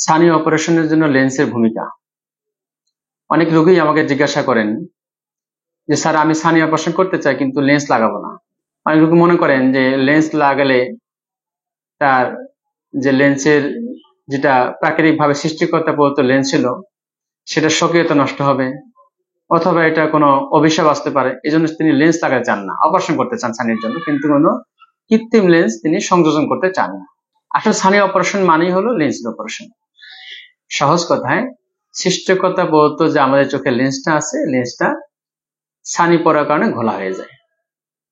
ছানি অপারেশনের জন্য লেন্সের ভূমিকা। অনেক রোগী আমাকে জিজ্ঞাসা করেন যে স্যার, আমি ছানি অপারেশন করতে চাই কিন্তু লেন্স লাগাবো না। অনেক রোগী মনে করেন যে লেন্স লাগালে তার যে লেন্সের যেটা প্রাকৃতিক ভাবে সৃষ্টিকর্তা প্রদত্ত লেন্স ছিল সেটা সক্রিয়তা নষ্ট হবে, অথবা এটা কোনো অভিশাপ আসতে পারে। এই জন্য তিনি লেন্স লাগাতে চান না, অপারেশন করতে চান ছানির জন্য, কিন্তু কোনো কৃত্রিম লেন্স তিনি সংযোজন করতে চান না। আসলে ছানি অপারেশন মানেই হলো লেন্সের অপারেশন। সহজ কথায়, সৃষ্টিকর্তা প্রদত্ত যে আমাদের চোখের লেন্সটা আছে, লেন্সটা ছানি পড়ার কারণে ঘোলা হয়ে যায়।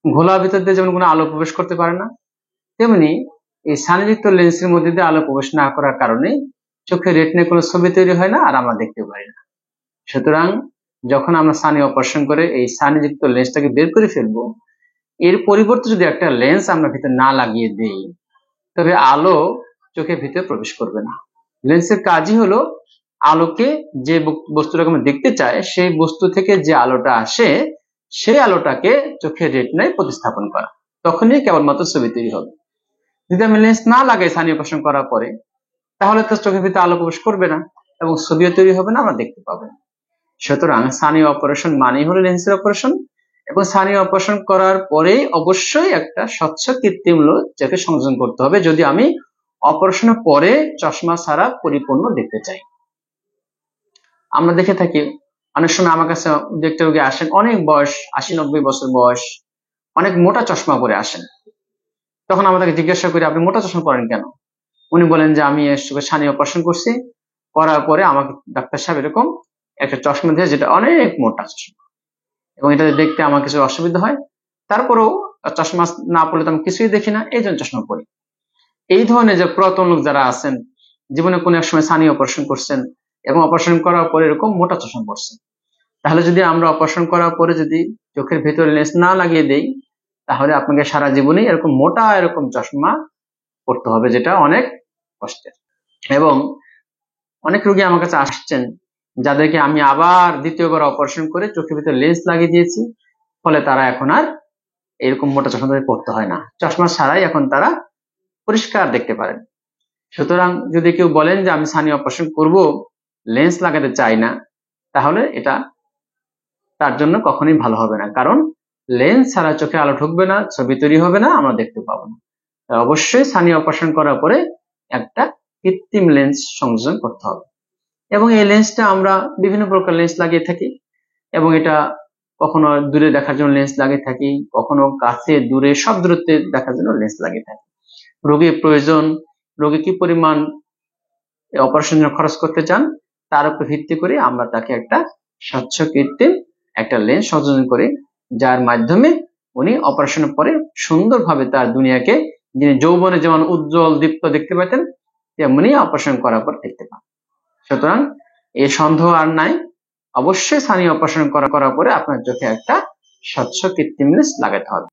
ঘোলার ভিতর দিয়ে যেমন কোনো আলো প্রবেশ করতে পারে না, তেমনি এই ছানিযুক্ত লেন্সের মধ্যে দিয়ে আলো প্রবেশ না করার কারণে চোখের রেটিনায় কোনো ছবি তৈরি হয় না, আর আমরা দেখতে পাই না। সুতরাং যখন আমরা ছানি অপারেশন করে এই ছানিযুক্ত লেন্সটাকে বের করে ফেলবো, এর পরিবর্তে যদি একটা লেন্স আমরা ভিতরে না লাগিয়ে দেই, তবে আলো চোখের ভিতরে প্রবেশ করবে না। লেন্সের কাজই হলো আলোকে, যে বস্তুটাকে আমরা দেখতে চাই সেই বস্তু থেকে যে আলোটা আসে সেই আলোটাকে চোখের রেটিনায় প্রতিস্থাপন করা, তখনই কেবলমাত্র ছবি তৈরি হবে। যদি আমি লেন্স না লাগাই ছানি অপারেশন করার পরে, তাহলে তো চোখের ভিতরে আলো প্রবেশ করবে না এবং ছবিও তৈরি হবে না, আমরা দেখতে পাবো না। সুতরাং ছানি অপারেশন মানেই হলো লেন্সের অপারেশন, এবং ছানি অপারেশন করার পরে অবশ্যই একটা স্বচ্ছ কৃত্রিম চোখে সংযোজন করতে হবে, যদি আমি অপারেশনের পরে চশমা ছাড়া পরিপূর্ণ দেখতে চাই। আমরা দেখে থাকি অনেক সময় আমার কাছে দেখতে রোগী আসেন, অনেক বয়স, 80-90 বছর বয়স, অনেক মোটা চশমা পরে আসেন। তখন আমাদেরকে জিজ্ঞাসা করি, আপনি মোটা চশমা পরেন কেন? উনি বলেন যে আমি ছানি অপারেশন করছি, করার পরে আমাকে ডাক্তার সাহেব এরকম একটা চশমা দিয়ে, যেটা অনেক মোটা চশমা, এবং এটা দেখতে আমার কিছু অসুবিধা হয়, তারপরেও চশমা না পড়লে তো আমি কিছুই দেখি না, এই জন্য চশমা পরি। এই ধরনের যে পুরাতন লোক যারা আছেন, জীবনে কোনো এক সময় ছানি অপারেশন করছেন এবং অপারেশন করার পরে এরকম মোটা চশমা পড়ছেন, তাহলে যদি আমরা অপারেশন করার পরে যদি চোখের ভেতরে লেন্স না লাগিয়ে দেই, তাহলে আপনাকে সারা জীবনেই এরকম মোটা এরকম চশমা পড়তে হবে, যেটা অনেক কষ্টের। এবং অনেক রোগী আমার কাছে আসছেন যাদেরকে আমি আবার দ্বিতীয়বার অপারেশন করে চোখের ভিতরে লেন্স লাগিয়ে দিয়েছি, ফলে তারা এখন আর এরকম মোটা চশমা পড়তে হয় না, চশমা ছাড়াই এখন তারা পরিষ্কার দেখতে পারেন। সুতরাং যদি কেউ বলেন যে আমি ছানি অপারেশন করব, লেন্স লাগাতে চাই না, তাহলে এটা তার জন্য কখনোই ভালো হবে না, কারণ লেন্স ছাড়া চোখে আলো ঢুকবে না, ছবি তৈরি হবে না, আমরা দেখতে পাবো না। অবশ্যই ছানি অপারেশন করার পরে একটা কৃত্রিম লেন্স সংযোজন করতে হবে, এবং এই লেন্সটা আমরা বিভিন্ন প্রকার লেন্স লাগিয়ে থাকি, এবং এটা কখনো দূরে দেখার জন্য লেন্স লাগিয়ে থাকি, কখনো কাছে দূরে সব দূরত্বে দেখার জন্য লেন্স লাগিয়ে থাকি। রোগীর প্রয়োজন, রোগী কি পরিমাণ অপারেশনের খরচ করতে চান, তার উপর ভিত্তি করে আমরা তাকে একটা স্বচ্ছ কৃত্রিম একটা লেন্স সংযোজন করি, যার মাধ্যমে উনি অপারেশনের পরে সুন্দরভাবে তার দুনিয়াকে, যিনি যৌবনে যেমন উজ্জ্বল দীপ্ত দেখতে পেতেন, তেমনি অপারেশন করার পর দেখতে পান। সুতরাং এই সন্দেহ আর নাই, অবশ্যই ছানি অপারেশন করার পরে আপনার চোখে একটা স্বচ্ছ কৃত্রিম লেন্স লাগাতে হবে।